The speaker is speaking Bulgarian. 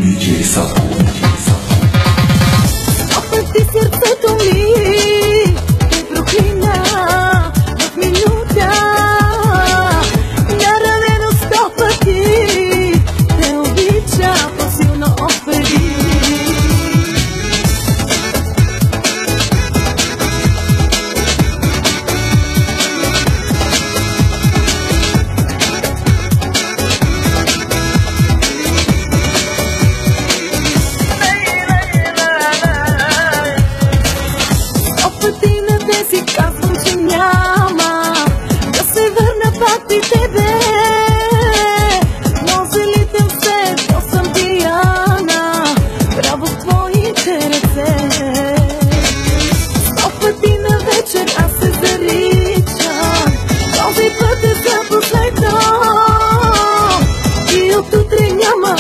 DJ Sapo. Опъти сърцето ми те проклина в минута. Наранено 100 пъти те обича по-силно от преди. Си казвам, че няма да се върна пак при тебе, но залитам се, то съм пияна, право в твоите ръце. 100 пъти на вечер аз се заричам, този път е за последно и от утре няма